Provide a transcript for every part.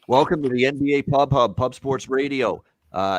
Welcome to the NBA Pub Hub, Pub Sports Radio.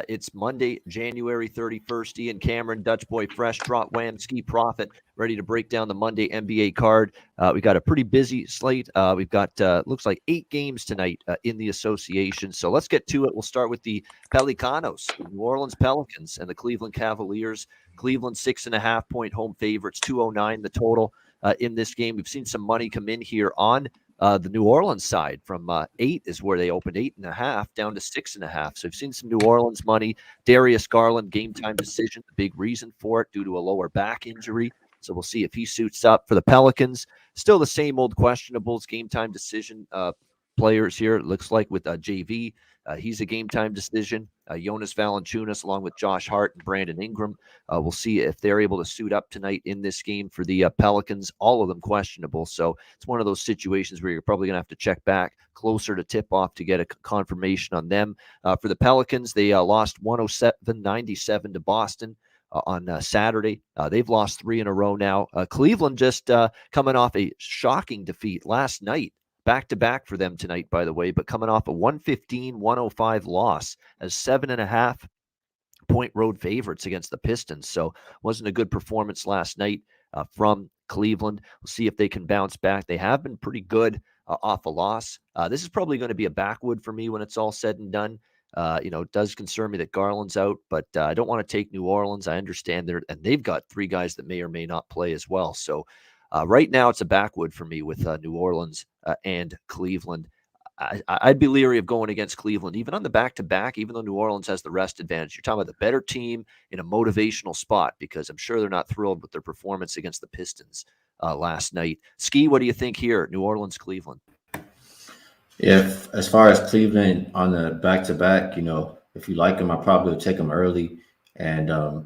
It's Monday, January 31st. Ian Cameron, Dutch Boy Fresh, TROT, Wham, Skee Profit, ready to break down the Monday NBA card. We got a pretty busy slate. We've got, looks like 8 games tonight in the association. So let's get to it. We'll start with the Pelicanos, the New Orleans Pelicans, and the Cleveland Cavaliers. Cleveland 6.5-point home favorites, 209 the total in this game. We've seen some money come in here on the New Orleans side from 8 is where they opened 8.5 down to 6.5. So we've seen some New Orleans money. Darius Garland game time decision, the big reason for it due to a lower back injury. So we'll see if he suits up for the Pelicans. Still the same old questionables, game time decision players here. It looks like with JV, he's a game time decision. Jonas Valanciunas along with Josh Hart and Brandon Ingram. We'll see if they're able to suit up tonight in this game for the Pelicans. All of them questionable. So it's one of those situations where you're probably going to have to check back closer to tip off to get a confirmation on them. For the Pelicans, they lost 107-97 to Boston on Saturday. They've lost 3 in a row now. Cleveland just coming off a shocking defeat last night. Back-to-back for them tonight, by the way, but coming off a 115-105 loss as 7.5-point road favorites against the Pistons. So wasn't a good performance last night from Cleveland. We'll see if they can bounce back. They have been pretty good off a loss. This is probably going to be a backwood for me when it's all said and done. It does concern me that Garland's out, but I don't want to take New Orleans. I understand they've got 3 guys that may or may not play as well. So right now it's a backwood for me with New Orleans and Cleveland. I'd be leery of going against Cleveland, even on the back-to-back, even though New Orleans has the rest advantage. You're talking about the better team in a motivational spot because I'm sure they're not thrilled with their performance against the Pistons last night. Skee, what do you think here, New Orleans, Cleveland? Yeah, as far as Cleveland on the back-to-back, if you like them, I probably would take them early. And, I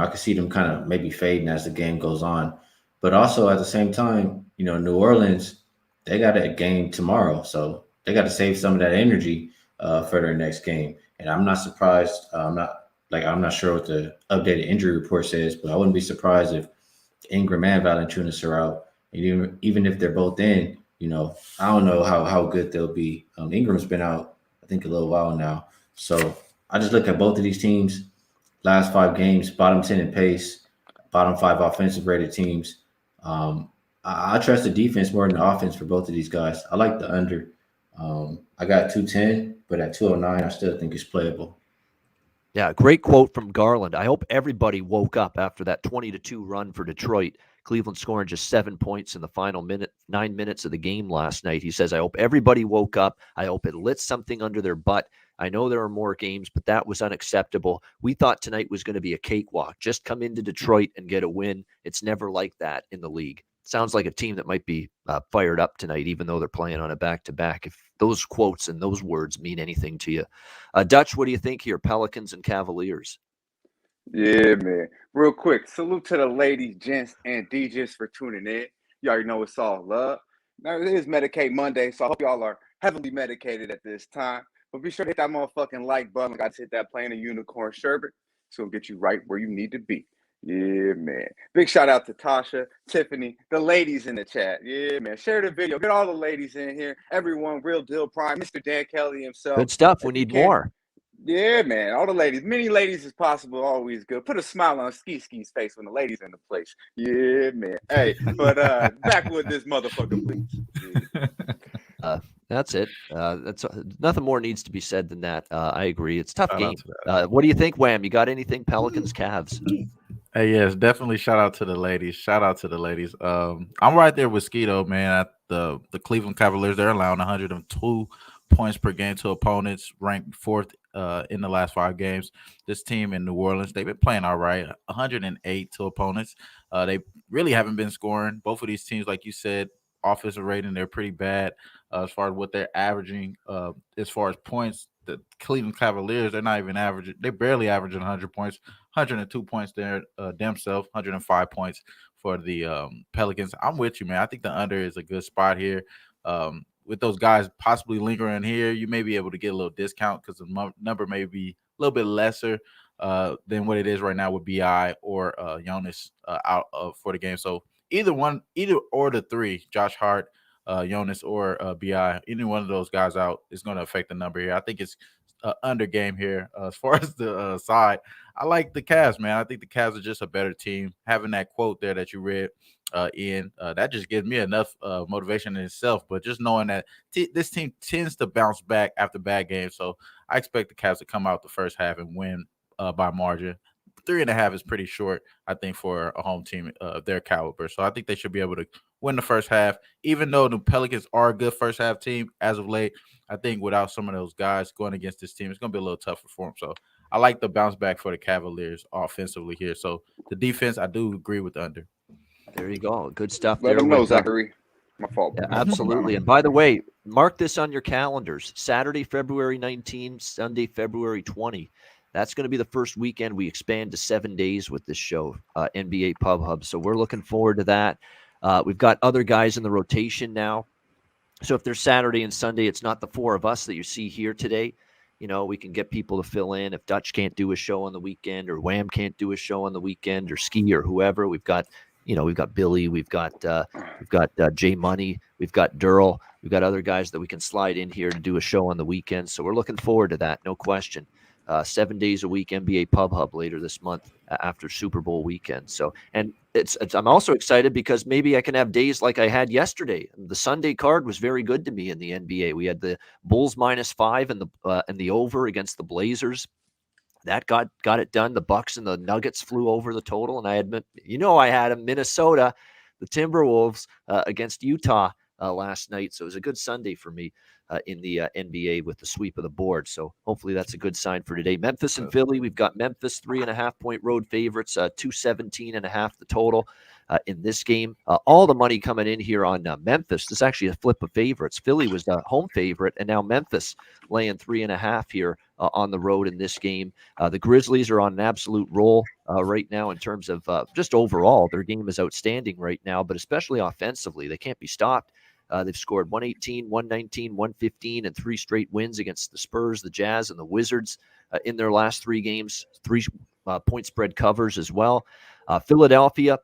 could see them kind of maybe fading as the game goes on. But also at the same time, New Orleans, they got a game tomorrow. So they got to save some of that energy for their next game. And I'm not surprised. I'm not sure what the updated injury report says, but I wouldn't be surprised if Ingram and Valanciunas are out. And even if they're both in, I don't know how good they'll be. Ingram's been out, I think, a little while now. So I just look at both of these teams, last 5 games, bottom 10 in pace, bottom 5 offensive rated teams. I trust the defense more than the offense for both of these guys. I like the under. I got 210, but at 209, I still think it's playable. Yeah, great quote from Garland. I hope everybody woke up after that 20-2 run for Detroit. Cleveland scoring just 7 points in the final 9 minutes of the game last night. He says, I hope everybody woke up. I hope it lit something under their butt. I know there are more games, but that was unacceptable. We thought tonight was going to be a cakewalk. Just come into Detroit and get a win. It's never like that in the league. Sounds like a team that might be fired up tonight, even though they're playing on a back-to-back. If those quotes and those words mean anything to you. Dutch, what do you think here, Pelicans and Cavaliers? Yeah, man. Real quick, salute to the ladies, gents, and DJs for tuning in. You already know it's all love. Now, it is Medicate Monday, so I hope y'all are heavily medicated at this time. But be sure to hit that motherfucking like button. Like I just hit that Playing a Unicorn sherbet. It's going to get you right where you need to be. Yeah, man. Big shout out to Tasha, Tiffany, the ladies in the chat. Yeah, man. Share the video. Get all the ladies in here. Everyone, Real Deal Prime, Mr. Dan Kelly himself. Good stuff. We need more. Yeah, man. All the ladies. Many ladies as possible. Always good. Put a smile on Ski's face when the ladies in the place. Yeah, man. Hey, but back with this motherfucker, please. Yeah. That's it. That's nothing more needs to be said than that. I agree. It's a tough game. What do you think, Wham? You got anything? Pelicans, Cavs. Hey, yes, definitely. Shout out to the ladies. I'm right there with Skeeto, man. At the Cleveland Cavaliers, they're allowing 102 points per game to opponents, ranked 4th in the last 5 games. This team in New Orleans, they've been playing all right, 108 to opponents. They really haven't been scoring. Both of these teams, like you said, offensive rating, they're pretty bad as far as what they're averaging. As far as points, the Cleveland Cavaliers, they're not even averaging. They're barely averaging 100 points, 102 points there themselves, 105 points for the Pelicans. I'm with you, man. I think the under is a good spot here. With those guys possibly lingering here, you may be able to get a little discount because the number may be a little bit lesser than what it is right now with BI or Jonas out for the game. So either or the 3, Josh Hart, Jonas or Bi. Any one of those guys out is going to affect the number here. I think it's under game here. As far as the side, I like the Cavs, man. I think the Cavs are just a better team. Having that quote there that you read that just gives me enough motivation in itself. But just knowing that this team tends to bounce back after bad games, so I expect the Cavs to come out the first half and win by margin. 3.5 is pretty short, I think, for a home team of their caliber. So I think they should be able to win the first half, even though the Pelicans are a good first half team as of late. I think without some of those guys going against this team, it's going to be a little tougher for them. So I like the bounce back for the Cavaliers offensively here. So the defense, I do agree with the under. There you go. Good stuff Let there. them know, Zachary. My fault. Yeah, absolutely. And by the way, mark this on your calendars. Saturday, February 19, Sunday, February 20. That's going to be the first weekend we expand to 7 days with this show, NBA Pub Hub. So we're looking forward to that. We've got other guys in the rotation now. So if there's Saturday and Sunday, it's not the four of us that you see here today. You know, we can get people to fill in. If Dutch can't do a show on the weekend, or Wham can't do a show on the weekend, or Skee or whoever, we've got Billy, we've got Jay Money, we've got Durrell, we've got other guys that we can slide in here to do a show on the weekend. So we're looking forward to that, no question. 7 days a week NBA Pub Hub later this month after Super Bowl weekend. So, and I'm also excited because maybe I can have days like I had yesterday. The Sunday card was very good to me in the NBA. We had the Bulls -5 and the over against the Blazers. That got it done. The Bucks and the Nuggets flew over the total, and I had them Minnesota, the Timberwolves against Utah last night. So it was a good Sunday for me in the NBA with the sweep of the board. So hopefully that's a good sign for today. Memphis and Philly, we've got Memphis 3.5-point road favorites, 217.5 the total in this game. All the money coming in here on Memphis. This is actually a flip of favorites. Philly was the home favorite, and now Memphis laying 3.5 here on the road in this game. The Grizzlies are on an absolute roll right now in terms of just overall. Their game is outstanding right now, but especially offensively. They can't be stopped. They've scored 118, 119, 115, and 3 straight wins against the Spurs, the Jazz, and the Wizards in their last 3 games. 3 point spread covers as well. Philadelphia,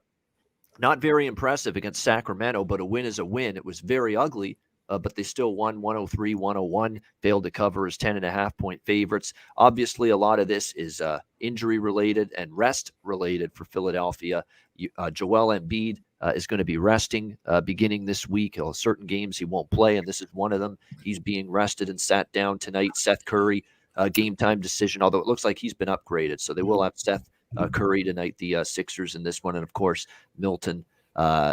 not very impressive against Sacramento, but a win is a win. It was very ugly, but they still won 103-101, failed to cover as 10.5-point favorites. Obviously, a lot of this is injury-related and rest-related for Philadelphia. Joel Embiid is going to be resting beginning this week. Certain games he won't play, and this is one of them. He's being rested and sat down tonight. Seth Curry, game time decision, although it looks like he's been upgraded. So they will have Seth Curry tonight, the Sixers in this one. And, of course, Milton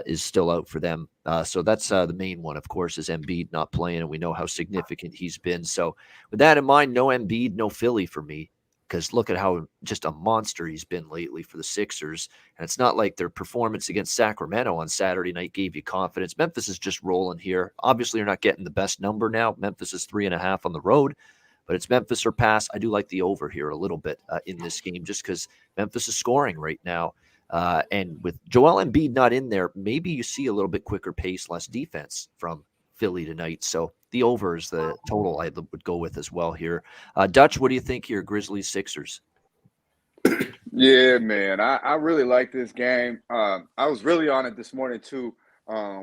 is still out for them. So that's the main one, of course, is Embiid not playing, and we know how significant he's been. So with that in mind, no Embiid, no Philly for me, because look at how just a monster he's been lately for the Sixers. And it's not like their performance against Sacramento on Saturday night gave you confidence. Memphis is just rolling here. Obviously, you're not getting the best number now. Memphis is 3.5 on the road, but it's Memphis or pass. I do like the over here a little bit in this game just because Memphis is scoring right now. And with Joel Embiid not in there, maybe you see a little bit quicker pace, less defense from Philly tonight. So the over is the total I would go with as well here. Dutch, what do you think here, Grizzlies, Sixers? Yeah, man, I really like this game. I was really on it this morning too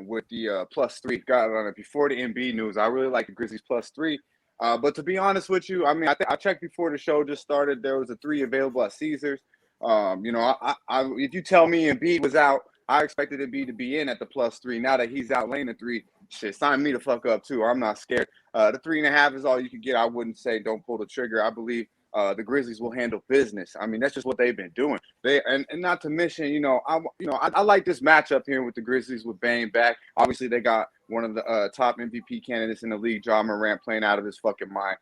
with the +3. Got on it before the Embiid news. I really like the Grizzlies +3. But to be honest with you, I mean, I checked before the show just started. There was a 3 available at Caesars. If you tell me Embiid was out, I expected Embiid to be in at the +3. Now that he's out laying the 3, shit, sign me the fuck up too. I'm not scared. The 3.5 is all you can get. I wouldn't say don't pull the trigger. I believe the Grizzlies will handle business. I mean, that's just what they've been doing. And not to mention, I like this matchup here with the Grizzlies with Bane back. Obviously, they got one of the top MVP candidates in the league, Ja Morant, playing out of his fucking mind.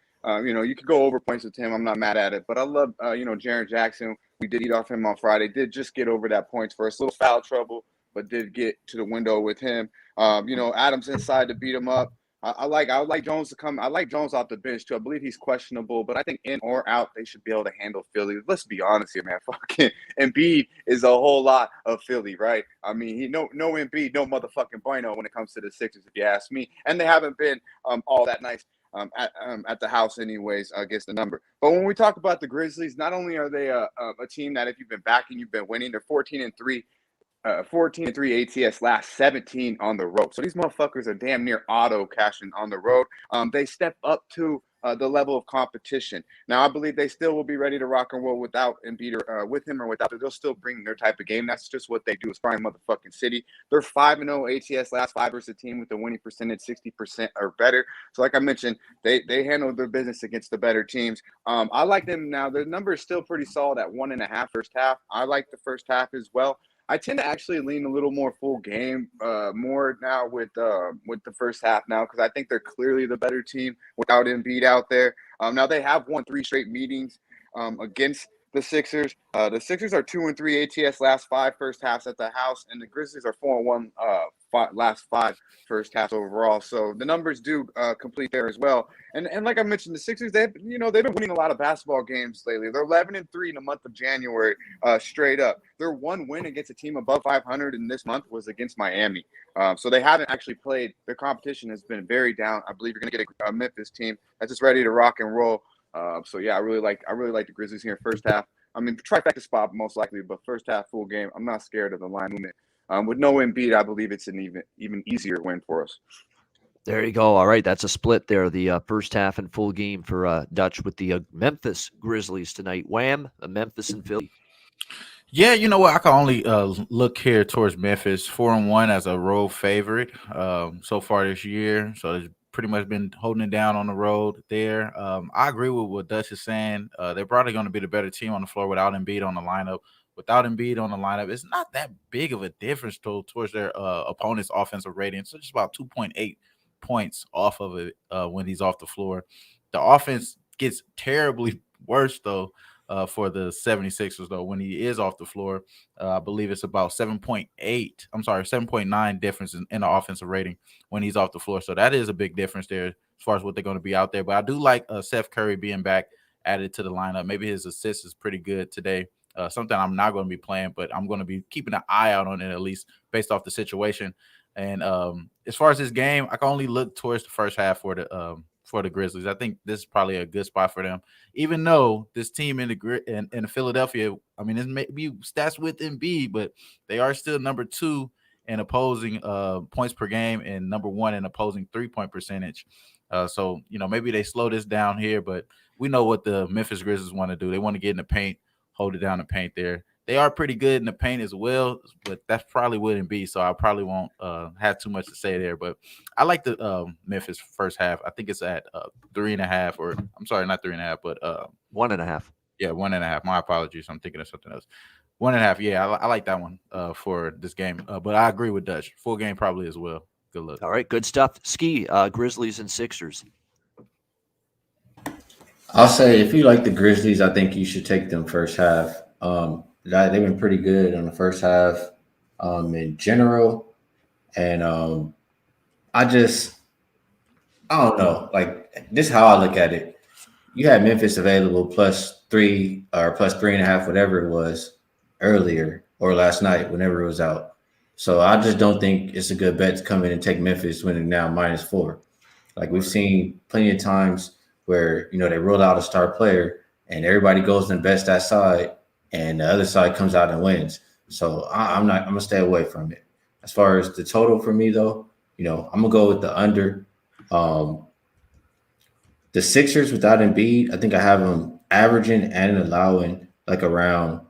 You could go over points with him. I'm not mad at it. But I love, Jaren Jackson. We did eat off him on Friday. Did just get over that points first. Little foul trouble, but did get to the window with him. Adams inside to beat him up. I like Jones to come. I like Jones off the bench too. I believe he's questionable, but I think in or out, they should be able to handle Philly. Let's be honest here, man. Fucking Embiid is a whole lot of Philly, right? I mean, no Embiid, no motherfucking bueno when it comes to the Sixers, if you ask me. And they haven't been all that nice at the house anyways against the number. But when we talk about the Grizzlies, not only are they a team that if you've been backing, you've been winning. They're 14-3 14-3 ATS, last 17 on the road. So these motherfuckers are damn near auto cashing on the road. They step up to the level of competition. Now, I believe they still will be ready to rock and roll without Embiid or with him or without it. They'll still bring their type of game. That's just what they do. It's prime motherfucking city. They're 5-0 ATS last 5 versus a team with a winning percentage 60% or better. So, like I mentioned, they handle their business against the better teams. I like them now. Their number is still pretty solid at 1.5 first half. I like the first half as well. I tend to actually lean a little more full game, more now with the first half now, because I think they're clearly the better team without Embiid out there. Now they have won 3 straight meetings against the Sixers. The Sixers are 2-3 ATS last 5 first halves at the house, and the Grizzlies are 4-1 last 5 first halves overall. So the numbers do complete there as well. And like I mentioned, the Sixers, they've been winning a lot of basketball games lately. They're 11-3 in the month of January, straight up. Their one win against a team above 500 in this month was against Miami. So they haven't actually played. Their competition has been very down. I believe you're going to get a Memphis team that's just ready to rock and roll. So yeah, I really like the Grizzlies here in first half. I mean, trifecta spot most likely, but first half full game. I'm not scared of the line movement. With no Embiid, I believe it's an even easier win for us. There you go. All right, that's a split there. The first half and full game for Dutch with the Memphis Grizzlies tonight. Wham, Memphis and Philly. Yeah, you know what? I can only look here towards Memphis 4-1 as a road favorite so far this year. So it's pretty much been holding it down on the road there. I agree with what Dutch is saying. They're probably going to be the better team on the floor without Embiid on the lineup. Without Embiid on the lineup, it's not that big of a difference towards their opponent's offensive rating. So just about 2.8 points off of it when he's off the floor. The offense gets terribly worse, though, for the 76ers, though, when he is off the floor. I believe it's about 7.9 difference in the offensive rating when he's off the floor. So that is a big difference there as far as what they're going to be out there. But I do like Seth Curry being back added to the lineup. Maybe his assist is pretty good today. Something I'm not going to be playing, but I'm going to be keeping an eye out on it, at least based off the situation. And as far as this game, I can only look towards the first half for the Grizzlies. I think this is probably a good spot for them, even though this team in Philadelphia, I mean, it's maybe stats with Embiid, but they are still number 2 in opposing points per game and number 1 in opposing 3-point percentage. So, maybe they slow this down here, but we know what the Memphis Grizzlies want to do. They want to get in the paint, hold it down in the paint there. They are pretty good in the paint as well, but that's probably wouldn't be. So I probably won't have too much to say there. But I like the Memphis first half. I think it's at 3.5, or I'm sorry, not 3.5, but 1.5. Yeah, 1.5. My apologies. I'm thinking of something else. 1.5. Yeah, I like that one for this game. But I agree with Dutch. Full game probably as well. Good luck. All right, good stuff. Skee, Grizzlies and Sixers. I'll say if you like the Grizzlies, I think you should take them first half. They've been pretty good on the first half in general. And I don't know. Like, this is how I look at it. You had Memphis available +3 or +3.5, whatever it was, earlier or last night, whenever it was out. So I just don't think it's a good bet to come in and take Memphis when it's now -4. Like, we've seen plenty of times where, they roll out a star player and everybody goes and bets that side and the other side comes out and wins. So I'm going to stay away from it. As far as the total for me, though, I'm going to go with the under. The Sixers without Embiid, I think I have them averaging and allowing like around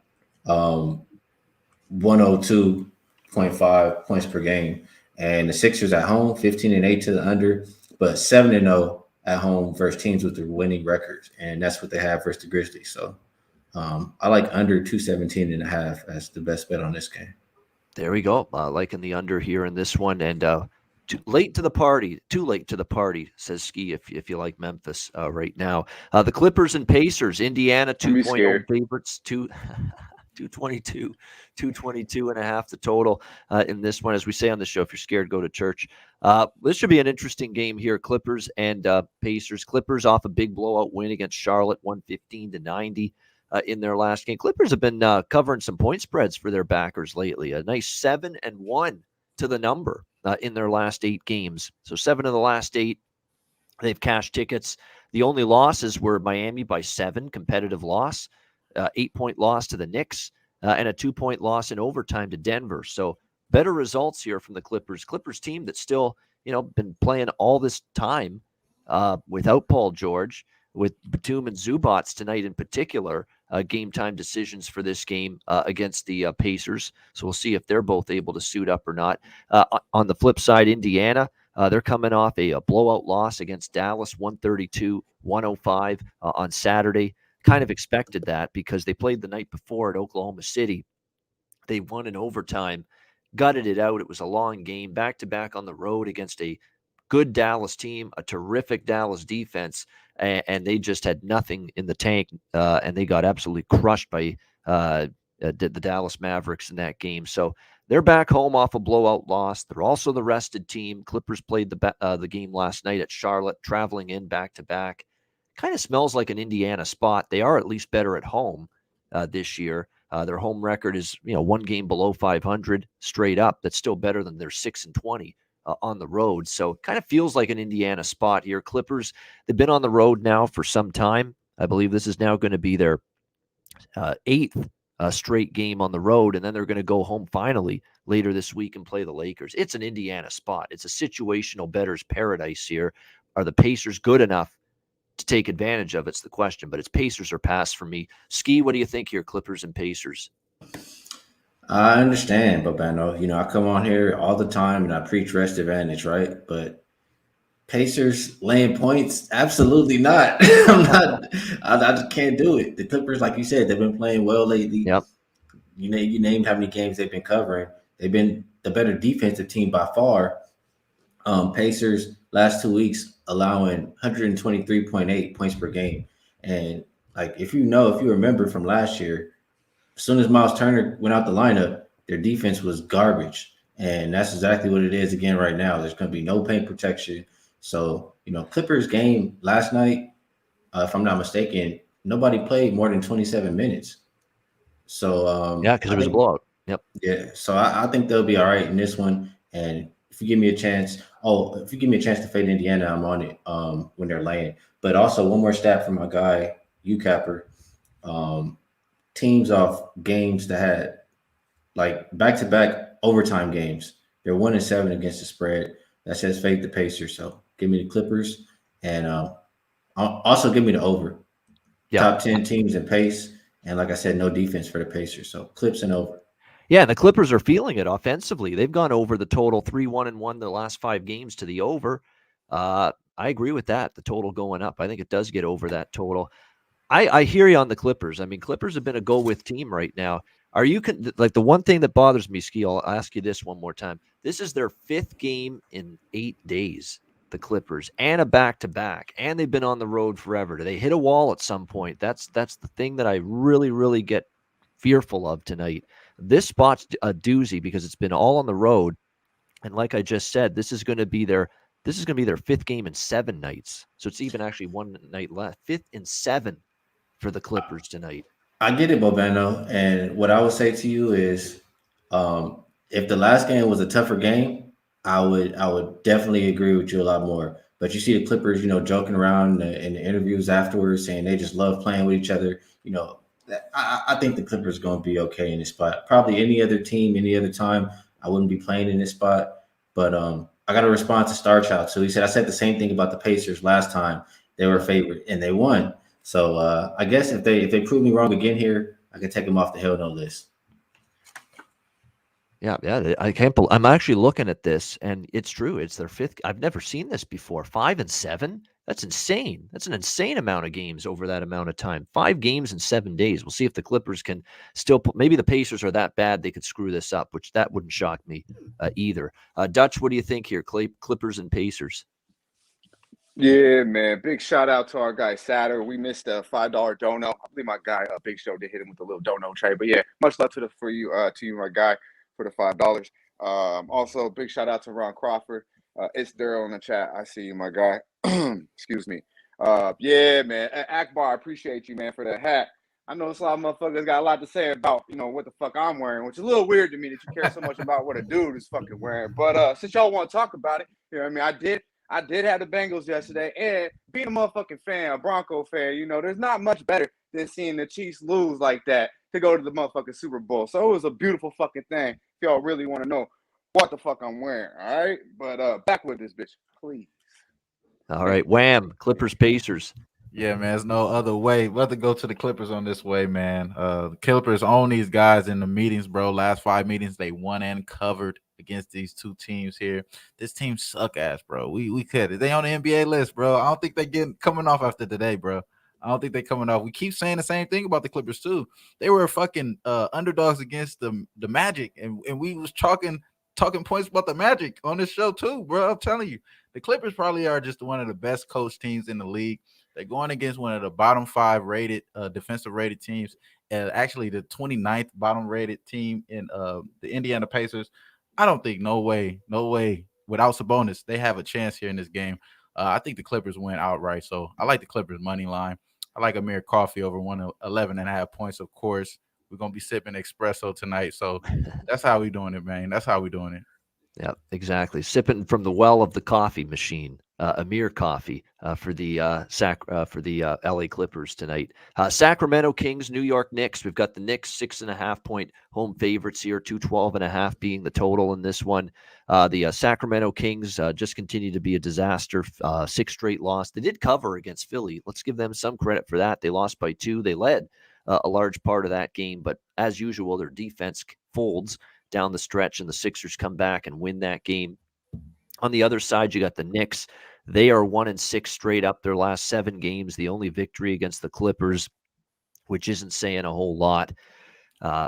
102.5 points per game. And the Sixers at home, 15-8 to the under, but 7-0 at home versus teams with their winning records. And that's what they have versus the Grizzlies. So I like under 217.5 as the best bet on this game. There we go. Liking the under here in this one. And too late to the party, says Skee, if you like Memphis right now. The Clippers and Pacers, Indiana 2.0 favorites, 222.5 the total in this one. As we say on the show, if you're scared, go to church. This should be an interesting game here. Clippers and Pacers. Clippers off a big blowout win against Charlotte, 115-90 in their last game. Clippers have been covering some point spreads for their backers lately. A nice 7-1 to the number in their last 8 games. So 7 of the last 8, they've cashed tickets. The only losses were Miami by 7, competitive loss. 8-point loss to the Knicks, and a 2-point loss in overtime to Denver. So better results here from the Clippers. Clippers team that's still, been playing all this time without Paul George, with Batum and Zubats tonight in particular, game time decisions for this game against the Pacers. So we'll see if they're both able to suit up or not. On the flip side, Indiana, they're coming off a blowout loss against Dallas, 132-105 on Saturday. Kind of expected that because they played the night before at Oklahoma City. They won in overtime, gutted it out. It was a long game, back-to-back on the road against a good Dallas team, a terrific Dallas defense, and they just had nothing in the tank, and they got absolutely crushed by the Dallas Mavericks in that game. So they're back home off a blowout loss. They're also the rested team. Clippers played the game last night at Charlotte, traveling in back-to-back. Kind of smells like an Indiana spot. They are at least better at home this year. Their home record is, one game below 500 straight up. That's still better than their 6-20 on the road. So kind of feels like an Indiana spot here. Clippers, they've been on the road now for some time. I believe this is now going to be their 8th straight game on the road, and then they're going to go home finally later this week and play the Lakers. It's an Indiana spot. It's a situational bettor's paradise here. Are the Pacers good enough to take advantage of? It's the question, but it's Pacers or pass for me. Skee, what do you think here, Clippers and Pacers? I understand, Babano. I come on here all the time and I preach rest advantage, right? But Pacers laying points? Absolutely not. I just can't do it. The Clippers, like you said, they've been playing well lately. Yep. You named how many games they've been covering. They've been the better defensive team by far. Pacers last 2 weeks allowing 123.8 points per game. And if you remember from last year, as soon as Miles Turner went out the lineup, their defense was garbage. And that's exactly what it is again right now. There's going to be no paint protection. So, Clippers game last night, if I'm not mistaken, nobody played more than 27 minutes. So, because it was a blowout. Yep. Yeah. So I think they'll be all right in this one. And if you give me a chance to fade Indiana, I'm on it when they're laying. But also one more stat from my guy, UCapper. Teams off games that had back-to-back overtime games. They're 1-7 against the spread. That says fade the Pacers. So give me the Clippers and also give me the over. Yeah. Top 10 teams in pace. And like I said, no defense for the Pacers. So Clips and over. Yeah, and the Clippers are feeling it offensively. They've gone over the total 3-1-1 the last 5 games to the over. I agree with that. The total going up. I think it does get over that total. I hear you on the Clippers. I mean, Clippers have been a go-with team right now. Are you the one thing that bothers me, Skee? I'll ask you this one more time. This is their 5th game in 8 days, the Clippers, and a back-to-back, and they've been on the road forever. Do they hit a wall at some point? That's the thing that I really, really get fearful of tonight. This spot's a doozy because it's been all on the road, and like I just said, this is going to be their 5th game in 7 nights. So it's even actually 1 night left. 5th in 7 for the Clippers tonight. I get it, Bobano. And what I would say to you is if the last game was a tougher game, I would definitely agree with you a lot more. But you see the Clippers, joking around in the interviews afterwards, saying they just love playing with each other. I think the Clippers are going to be okay in this spot. Probably any other team, any other time, I wouldn't be playing in this spot. But I got to respond to Star Child. So he said, I said the same thing about the Pacers last time. They were a favorite, and they won. So I guess if they prove me wrong again here, I can take them off the hell no list. Yeah, I can't believe I'm actually looking at this, and it's true. It's their 5th. I've never seen this before. 5-7. That's insane. That's an insane amount of games over that amount of time. 5 games in 7 days. We'll see if the Clippers can still. Maybe the Pacers are that bad they could screw this up, which that wouldn't shock me either. Dutch, what do you think here? Clippers and Pacers. Yeah, man. Big shout out to our guy Satter. We missed a $5 dono. I believe my guy Big Show did hit him with a little dono trade. But yeah, much love to you, my guy, for the $5. Also, big shout out to Ron Crawford. It's Daryl in the chat. I see you, my guy. Excuse me. Yeah, man. Akbar, I appreciate you, man, for the hat. I know a lot of motherfuckers got a lot to say about, what the fuck I'm wearing, which is a little weird to me that you care so much about what a dude is fucking wearing. But since y'all want to talk about it, I did have the Bengals yesterday, and being a motherfucking fan, a Bronco fan, there's not much better than seeing the Chiefs lose like that to go to the motherfucking Super Bowl. So it was a beautiful fucking thing. If y'all really want to know what the fuck I'm wearing, all right? But back with this bitch, please. All right, Wham, Clippers, Pacers. Yeah, man, there's no other way but to go to the Clippers on this way, man. The Clippers own these guys in the meetings, bro. Last 5 meetings, they won and covered against these two teams here. This team suck ass, bro. We could. They on the NBA list, bro. I don't think they coming off after today, bro. I don't think they coming off. We keep saying the same thing about the Clippers too. They were fucking underdogs against the Magic, and we was talking points about the Magic on this show too, bro. I'm telling you, the Clippers probably are just one of the best coach teams in the league. They're going against one of the bottom 5 rated defensive rated teams, and actually the 29th bottom rated team in the Indiana Pacers. I don't think no way without Sabonis they have a chance here in this game. I think the Clippers win outright, so I like the Clippers money line. I like Amir Coffee over 111.5 points. Of course, we're gonna be sipping espresso tonight, so that's how we doing it, man. That's how we doing it. Yeah, exactly. Sipping from the well of the coffee machine, Amir Coffee for the LA Clippers tonight. Sacramento Kings, New York Knicks. We've got the Knicks 6.5-point home favorites here, 212.5 being the total in this one. The Sacramento Kings just continue to be a disaster. 6 straight loss. They did cover against Philly. Let's give them some credit for that. They lost by 2. They led a large part of that game, but as usual, their defense folds down the stretch, and the Sixers come back and win that game. On the other side, you got the Knicks. They are 1-6 straight up their last 7 games. The only victory against the Clippers, which isn't saying a whole lot.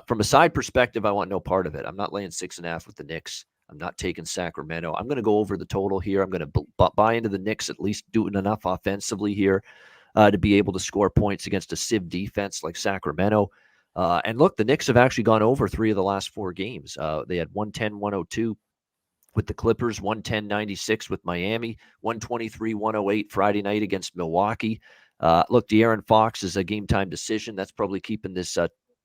From a side perspective, I want no part of it. I'm not laying 6.5 with the Knicks. I'm not taking Sacramento. I'm going to go over the total here. I'm going to buy into the Knicks, at least doing enough offensively here to be able to score points against a sieve defense like Sacramento. And look, the Knicks have actually gone over 3 of the last 4 games. They had 110-102 with the Clippers, 110-96 with Miami, 123-108 Friday night against Milwaukee. Look, De'Aaron Fox is a game-time decision. That's probably keeping this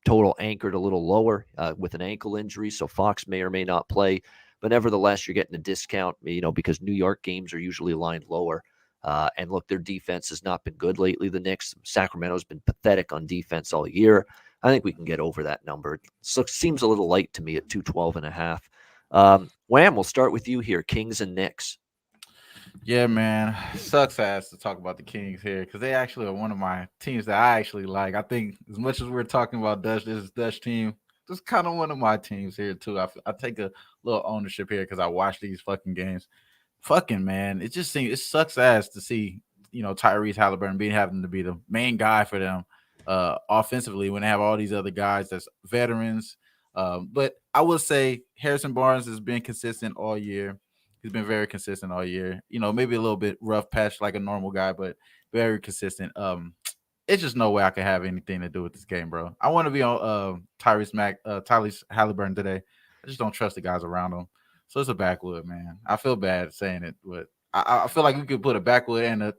total anchored a little lower with an ankle injury, so Fox may or may not play. But nevertheless, you're getting a discount, because New York games are usually aligned lower. And look, their defense has not been good lately. The Knicks, Sacramento's been pathetic on defense all year. I think we can get over that number. So it seems a little light to me at 212.5. Wham, we'll start with you here. Kings and Knicks. Yeah, man. Sucks ass to talk about the Kings here because they actually are one of my teams that I actually like. I think as much as we're talking about this Dutch team, this is kind of one of my teams here too. I take a little ownership here because I watch these fucking games. Fucking man, it just seems it sucks ass to see Tyrese Halliburton having to be the main guy for them offensively when they have all these other guys that's veterans. But I will say Harrison Barnes has been consistent all year. He's been very consistent all year. Maybe a little bit rough patch like a normal guy, but very consistent. It's just no way I could have anything to do with this game, bro. I want to be on Tyrese Halliburton today. I just don't trust the guys around him. So it's a backwood, man. I feel bad saying it, but I feel like we could put a backwood and a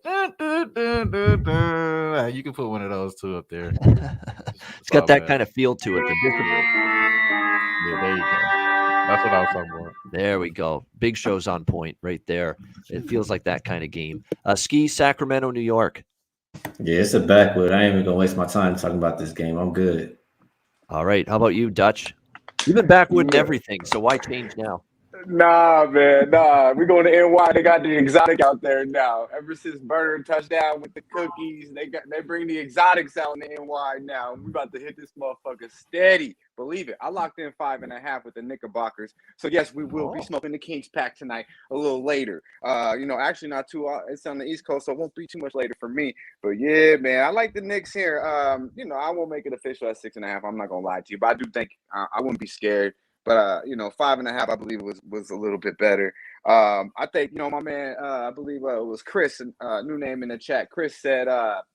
you can put one of those two up there. It's got that kind of feel to it. Yeah, there you go. That's what I was talking about. There we go. Big Show's on point right there. It feels like that kind of game. Skee, Sacramento, New York. Yeah, it's a backwood. I ain't even gonna waste my time talking about this game. I'm good. All right. How about you, Dutch? You've been backwood and everything, so why change now? Nah, man, nah. We're going to NY. They got the exotic out there now. Ever since Burner touchdown with the cookies, they bring the exotics out in the NY now. We about to hit this motherfucker steady. Believe it. I locked in 5.5 with the Knickerbockers. So yes, we will be smoking the Kings pack tonight a little later. Actually not too. It's on the East Coast, so it won't be too much later for me. But yeah, man, I like the Knicks here. I won't make it official at 6.5. I'm not gonna lie to you, but I do think I wouldn't be scared. But 5.5, I believe was a little bit better. I think my man, I believe it was Chris, new name in the chat. Chris said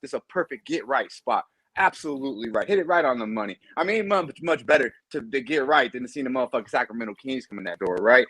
this is a perfect get right spot. Absolutely right. Hit it right on the money. I mean, much better to get right than to see the motherfucking Sacramento Kings come in that door, right?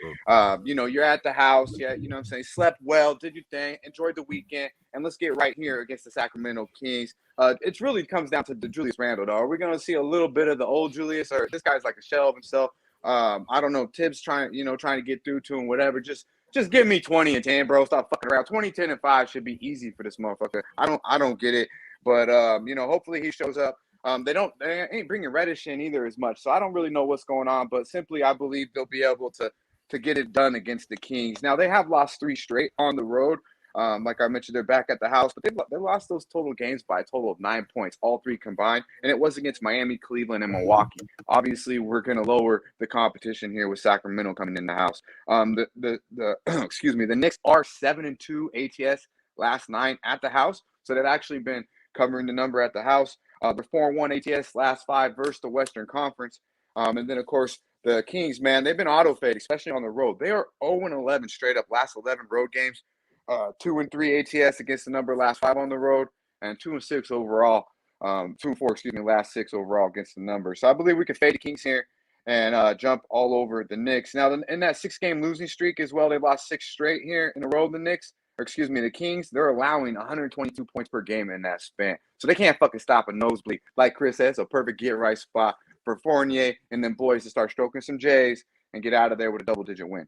You're at the house, yeah. You know what I'm saying? Slept well, did your thing, enjoyed the weekend, and let's get right here against the Sacramento Kings. It really comes down to the Julius Randle, though. Are we going to see a little bit of the old Julius, or this guy's like a shell of himself? I don't know. Tibbs trying to get through to him, whatever. Just give me 20 and 10, bro. Stop fucking around. 20, 10, and 5 should be easy for this motherfucker. I don't get it. But hopefully he shows up. They ain't bringing Reddish in either as much. So I don't really know what's going on, but simply I believe they'll be able to get it done against the Kings. Now they have lost 3 straight on the road. Like I mentioned, they're back at the house, but they lost those total games by a total of 9 points, all 3 combined, and it was against Miami, Cleveland, and Milwaukee. Obviously, we're going to lower the competition here with Sacramento coming in the house. The excuse me, the Knicks are 7-2 ATS last 9 at the house, so they've actually been covering the number at the house. They're 4-1 ATS last 5 versus the Western Conference, and then of course the Kings, man, they've been auto-fade, especially on the road. They are 0-11 straight up last 11 road games. 2-3 ATS against the number last 5 on the road, and 2-6 overall. 2-4, excuse me, last 6 overall against the number. So I believe we can fade the Kings here and jump all over the Knicks. Now, in that 6-game losing streak as well, they lost 6 straight here in a row. The Kings, they're allowing 122 points per game in that span. So they can't fucking stop a nosebleed. Like Chris said, it's a perfect get-right spot for Fournier and then boys to start stroking some J's and get out of there with a double-digit win.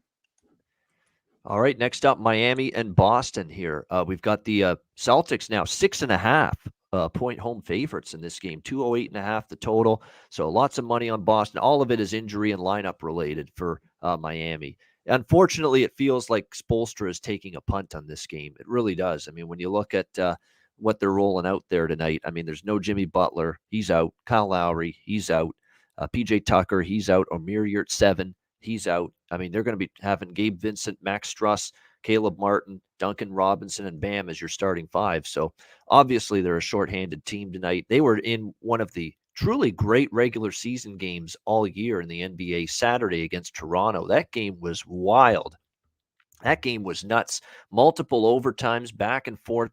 All right, next up, Miami and Boston here. We've got the Celtics now 6.5 point home favorites in this game, 208.5 the total. So lots of money on Boston. All of it is injury and lineup related for Miami. Unfortunately, it feels like Spoelstra is taking a punt on this game. It really does. I mean, when you look at what they're rolling out there tonight, I mean, there's no Jimmy Butler. He's out. Kyle Lowry, he's out. PJ Tucker, he's out. Amir Yurtseven, he's out. I mean, they're going to be having Gabe Vincent, Max Struss, Caleb Martin, Duncan Robinson, and Bam as your starting 5. So obviously they're a shorthanded team tonight. They were in one of the truly great regular season games all year in the NBA Saturday against Toronto. That game was wild. That game was nuts. Multiple overtimes, back and forth,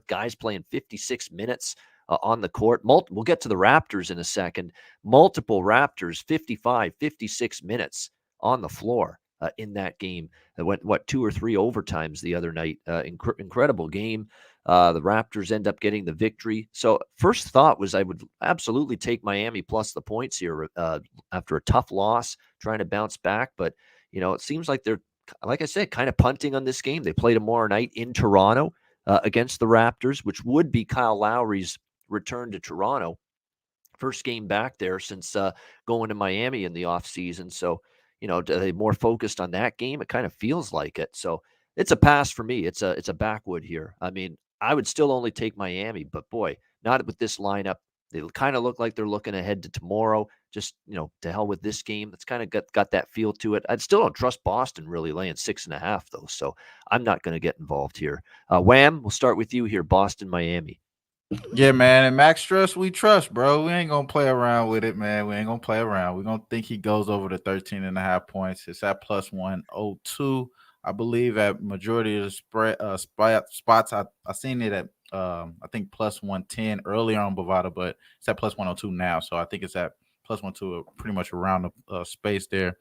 guys playing 56 minutes on the court. We'll get to the Raptors in a second. Multiple Raptors, 55, 56 minutes on the floor in that game. It went, 2 or 3 overtimes the other night. Incredible game. The Raptors end up getting the victory. So first thought was I would absolutely take Miami plus the points here after a tough loss, trying to bounce back. But, it seems like they're, like I said, kind of punting on this game. They play tomorrow night in Toronto against the Raptors, which would be Kyle Lowry's return to Toronto. First game back there since going to Miami in the offseason. So, are they more focused on that game? It kind of feels like it. So it's a pass for me. It's a backwood here. I mean, I would still only take Miami, but boy, not with this lineup. They kind of look like they're looking ahead to tomorrow. Just, to hell with this game. It's kind of got that feel to it. I still don't trust Boston really laying 6.5 though. So I'm not going to get involved here. Wham, we'll start with you here. Boston, Miami. Yeah, man. And Max Struss, we trust, bro. We ain't going to play around with it, man. We ain't going to play around. We're going to think he goes over the 13.5 points. It's at plus 102. I believe at majority of the spread spots, I seen it at, I think plus 110 earlier on Bovada, but it's at plus 102 now. So I think it's at plus 102, pretty much around the space there.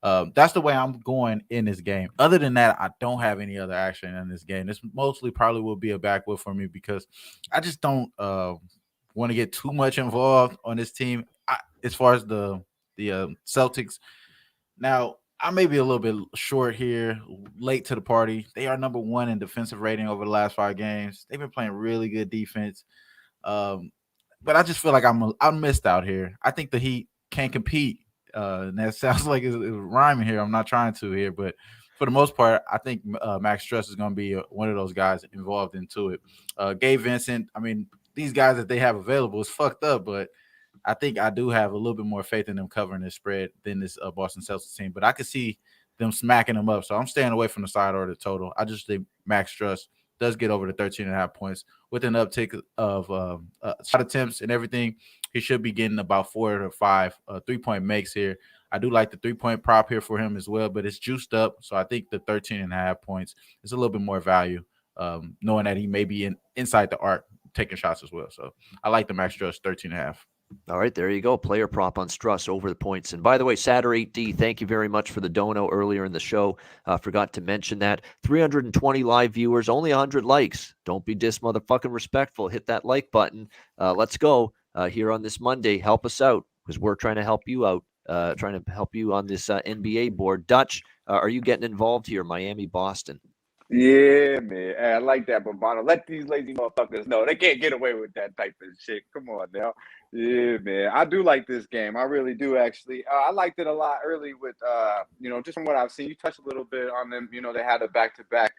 That's the way I'm going in this game. Other than that, I don't have any other action in this game. This mostly probably will be a backwood for me because I just don't want to get too much involved on this team. As far as the Celtics, now I may be a little bit short here, late to the party. They are number 1 in defensive rating over the last 5 games. They've been playing really good defense, but I just feel like I'm missed out here. I think the Heat can compete. And that sounds like it's rhyming here. I'm not trying to here, but for the most part, I think Max Struss is going to be one of those guys involved into it. Gabe Vincent, I mean, these guys that they have available is fucked up, but I think I do have a little bit more faith in them covering this spread than this Boston Celtics team. But I could see them smacking them up, so I'm staying away from the side or the total. I just think Max Struss does get over the 13.5 points with an uptick of shot attempts and everything. He should be getting about 4 to 5 3-point makes here. I do like the 3-point prop here for him as well, but it's juiced up. So I think the 13.5 points is a little bit more value, knowing that he may be inside the arc taking shots as well. So I like the Max Struss 13.5. All right, there you go. Player prop on Struss over the points. And by the way, Saturday 8D, thank you very much for the dono earlier in the show. Forgot to mention that. 320 live viewers, only 100 likes. Don't be motherfucking respectful. Hit that like button. Let's go here on this Monday. Help us out because we're trying to help you out, trying to help you on this NBA board. Dutch, are you getting involved here? Miami, Boston. Yeah, man. I like that, Bobano. Let these lazy motherfuckers know they can't get away with that type of shit. Come on now. Yeah, man. I do like this game. I really do, actually. I liked it a lot early with, just from what I've seen. You touched a little bit on them. They had a back-to-back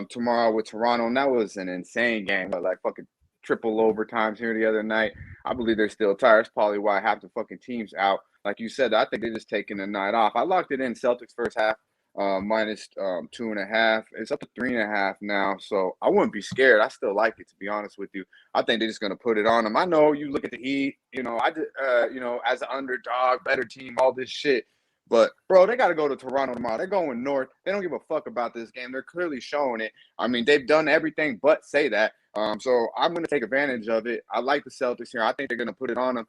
tomorrow with Toronto, and that was an insane game. But like fucking triple overtimes here the other night. I believe they're still tired. That's probably why half the fucking team's out. Like you said, I think they're just taking the night off. I locked it in Celtics first half. Minus 2.5. It's up to 3.5 now, so I wouldn't be scared. I still like it, to be honest with you. I think they're just gonna put it on them. I know you look at the Heat, as an underdog, better team, all this shit. But bro, they got to go to Toronto tomorrow. They're going north. They don't give a fuck about this game. They're clearly showing it. I mean, they've done everything but say that. So I'm going to take advantage of it. I like the Celtics here. I think they're going to put it on them.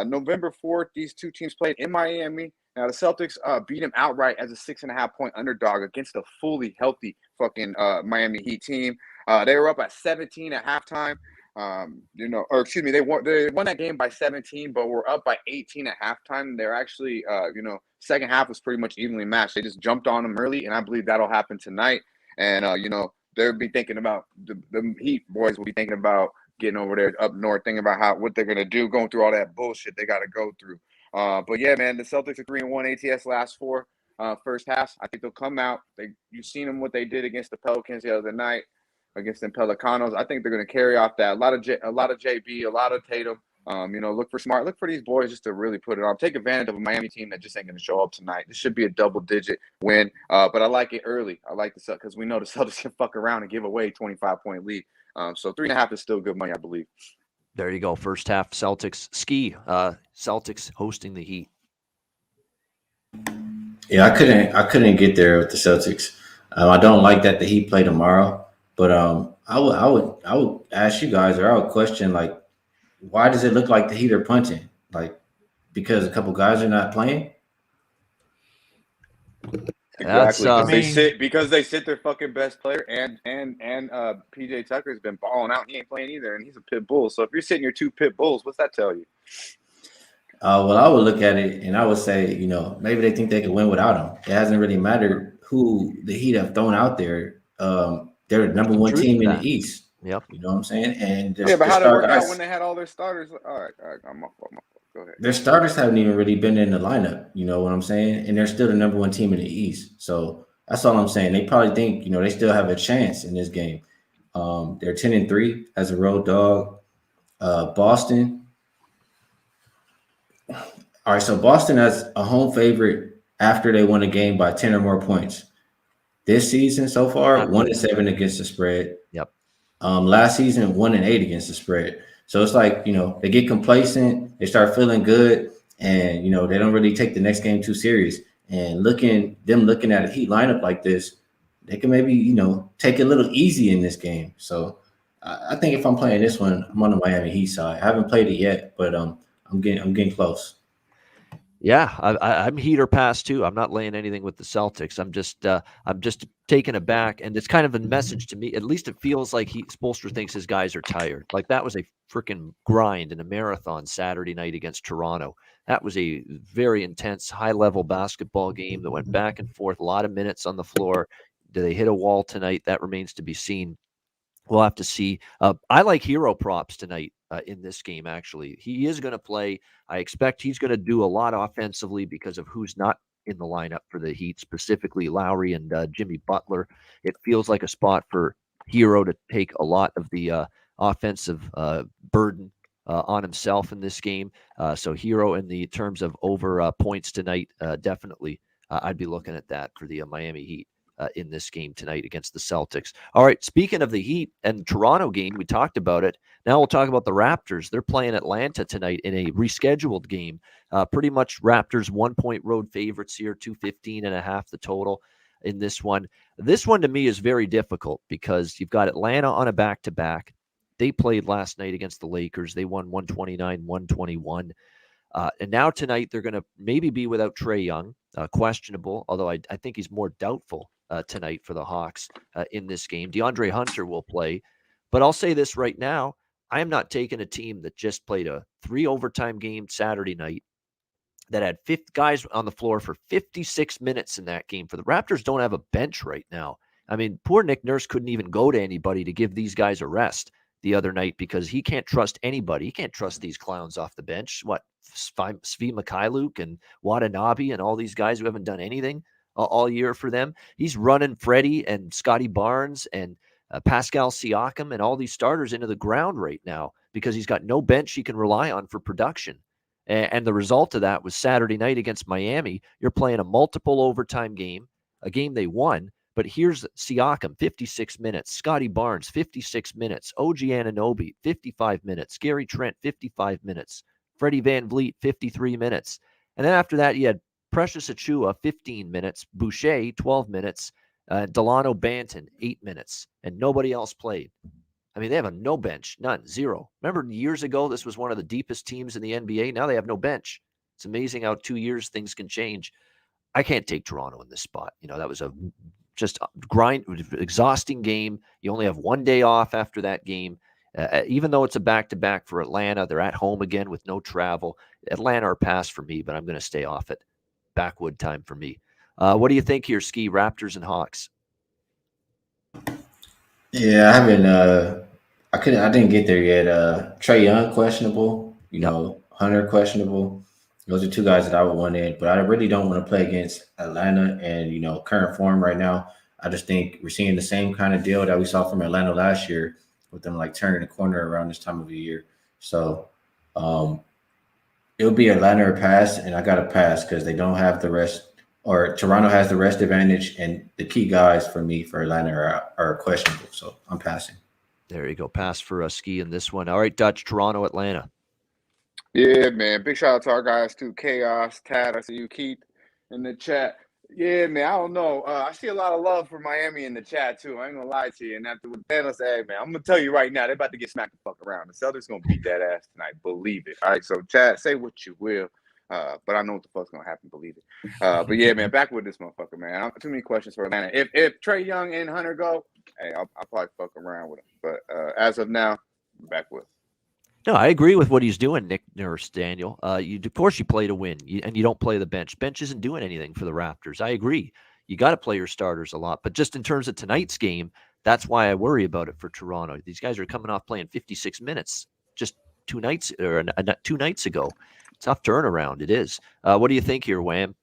November 4th, these two teams played in Miami. Now, the Celtics beat them outright as a 6.5-point underdog against a fully healthy fucking Miami Heat team. They were up at 17 at halftime. They won that game by 17, but were up by 18 at halftime. They're actually, second half was pretty much evenly matched. They just jumped on them early, and I believe that'll happen tonight. And, they'll be thinking about the Heat boys will be thinking about getting over there up north, thinking about what they're going to do, going through all that bullshit they got to go through. But yeah, man, the Celtics are 3-1 ATS last four first halves. I think they'll come out. You've seen them what they did against the Pelicans the other night, against the Pelicanos. I think they're going to carry off that. A lot of JB, a lot of Tatum. Look for Smart. Look for these boys just to really put it on. Take advantage of a Miami team that just ain't going to show up tonight. This should be a double-digit win, but I like it early. I like the Celtics because we know the Celtics can fuck around and give away a 25-point lead. So 3.5 is still good money, I believe. There you go. First half Celtics. Skee, Celtics hosting the Heat. Yeah, I couldn't get there with the Celtics. I don't like that the Heat play tomorrow, but I would ask you guys, or I would question, like, why does it look like the Heat are punting? Like, because a couple guys are not playing? Exactly. Because they sit their fucking best player, and PJ Tucker's been balling out. He ain't playing either, and he's a pit bull. So if you're sitting your two pit bulls, what's that tell you? Well, I would look at it and I would say, maybe they think they can win without him. It hasn't really mattered who the Heat have thrown out there. They're the number one team in the East. Yep. You know what I'm saying? And but how did it work out when they had all their starters? All right, I'm off. Go ahead. Their starters haven't even really been in the lineup. You know what I'm saying? And they're still the number one team in the East. So that's all I'm saying. They probably think, they still have a chance in this game. They're 10-3 as a road dog. Boston. All right, so Boston has a home favorite after they won a game by 10 or more points. This season so far, 1-7 against the spread. Yep. Last season, 1-8 against the spread. So it's like, they get complacent, they start feeling good, and, they don't really take the next game too serious. And looking at a Heat lineup like this, they can maybe, take it a little easy in this game. So I think if I'm playing this one, I'm on the Miami Heat side. I haven't played it yet, but I'm getting close. Yeah, I'm Heater pass too. I'm not laying anything with the Celtics. I'm just taken aback, and it's kind of a message to me. At least it feels like Spoelstra thinks his guys are tired. Like that was a freaking grind in a marathon Saturday night against Toronto. That was a very intense, high-level basketball game that went back and forth. A lot of minutes on the floor. Do they hit a wall tonight? That remains to be seen. We'll have to see. I like hero props tonight in this game, actually. He is going to play. I expect he's going to do a lot offensively because of who's not in the lineup for the Heat, specifically Lowry and Jimmy Butler. It feels like a spot for Hero to take a lot of the offensive burden on himself in this game. So Hero in the terms of over points tonight, definitely I'd be looking at that for the Miami Heat. In this game tonight against the Celtics. All right, speaking of the Heat and Toronto game, we talked about it. Now we'll talk about the Raptors. They're playing Atlanta tonight in a rescheduled game. Pretty much Raptors 1-point road favorites here, 215.5 the total in this one. This one to me is very difficult because you've got Atlanta on a back-to-back. They played last night against the Lakers. They won 129-121. And now tonight they're going to maybe be without Trae Young, questionable, although I think he's more doubtful tonight for the Hawks in this game. DeAndre Hunter will play. But I'll say this right now, I am not taking a team that just played a 3-overtime game Saturday night that had 50 guys on the floor for 56 minutes in that game. For the Raptors don't have a bench right now. I mean, poor Nick Nurse couldn't even go to anybody to give these guys a rest. the other night because he can't trust anybody. He can't trust these clowns off the bench. What, Svi Mikhailuk and Watanabe and all these guys who haven't done anything all year for them. He's running Freddie and Scotty Barnes and Pascal Siakam and all these starters into the ground right now because he's got no bench he can rely on for production. And the result of that was Saturday night against Miami. You're playing a multiple overtime game, a game they won. But here's Siakam, 56 minutes. Scotty Barnes, 56 minutes. OG Anunoby, 55 minutes. Gary Trent, 55 minutes. Freddie Van Vliet, 53 minutes. And then after that, you had Precious Achua, 15 minutes. Boucher, 12 minutes. Delano Banton, 8 minutes. And nobody else played. I mean, they have no bench, none, zero. Remember years ago, this was one of the deepest teams in the NBA. Now they have no bench. It's amazing how 2 years things can change. I can't take Toronto in this spot. That was a just exhausting game. You only have 1 day off after that game. Even though it's a back-to-back for Atlanta, they're at home again with no travel. Atlanta are pass for me, but I'm going to stay off it. Backwood time for me. What do you think here, Skee, Raptors and Hawks? Yeah, I haven't. I didn't get there yet. Trae Young questionable. Hunter questionable. Those are two guys that I would want in, but I really don't want to play against Atlanta and current form right now. I just think we're seeing the same kind of deal that we saw from Atlanta last year with them like turning the corner around this time of the year. So it'll be Atlanta or pass, and I got to pass because they don't have the rest, or Toronto has the rest advantage, and the key guys for me for Atlanta are questionable. So I'm passing. There you go. Pass for Skee in this one. All right, Dutch, Toronto, Atlanta. Yeah, man. Big shout out to our guys too. Chaos, Tad, I see you, Keith, in the chat. Yeah, man. I don't know. I see a lot of love for Miami in the chat too. I ain't gonna lie to you. And after what Thanos said, hey, man, I'm gonna tell you right now, they're about to get smacked the fuck around. The Celtics gonna beat that ass tonight. Believe it. All right. So, Chad, say what you will. But I know what the fuck's gonna happen. Believe it. But yeah, man, back with this motherfucker, man. Too many questions for Atlanta. If Trae Young and Hunter go, hey, I'll probably fuck around with him. But as of now, back with. No, I agree with what he's doing, Nick Nurse, Daniel. Of course you play to win, and you don't play the bench. Bench isn't doing anything for the Raptors. I agree. You got to play your starters a lot. But just in terms of tonight's game, that's why I worry about it for Toronto. These guys are coming off playing 56 minutes just 2 nights ago. Tough turnaround. It is. What do you think here, Wham?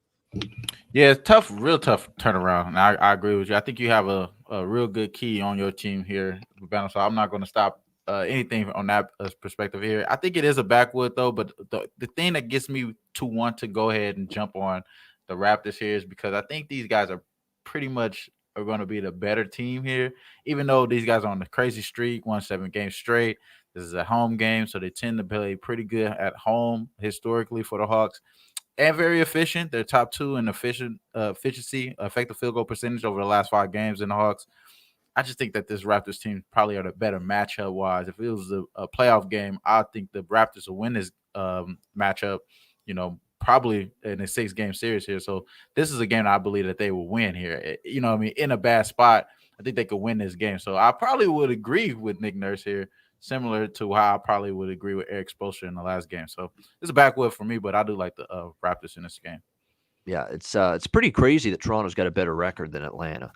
Yeah, it's tough, real tough turnaround. And I agree with you. I think you have a real good key on your team here, so I'm not going to stop anything on that perspective here. I think it is a backwood though, but the thing that gets me to want to go ahead and jump on the Raptors here is because I think these guys are pretty much are going to be the better team here, even though these guys are on the crazy streak, won 7 games straight. This is a home game, so they tend to play pretty good at home historically for the Hawks, and very efficient. They're top 2 in efficiency, effective field goal percentage over the last 5 games in the Hawks. I just think that this Raptors team probably are the better matchup-wise. If it was a playoff game, I think the Raptors will win this matchup, probably in a 6-game series here. So this is a game I believe that they will win here. In a bad spot, I think they could win this game. So I probably would agree with Nick Nurse here, similar to how I probably would agree with Eric Spoelstra in the last game. So it's a backwood for me, but I do like the Raptors in this game. Yeah, it's pretty crazy that Toronto's got a better record than Atlanta.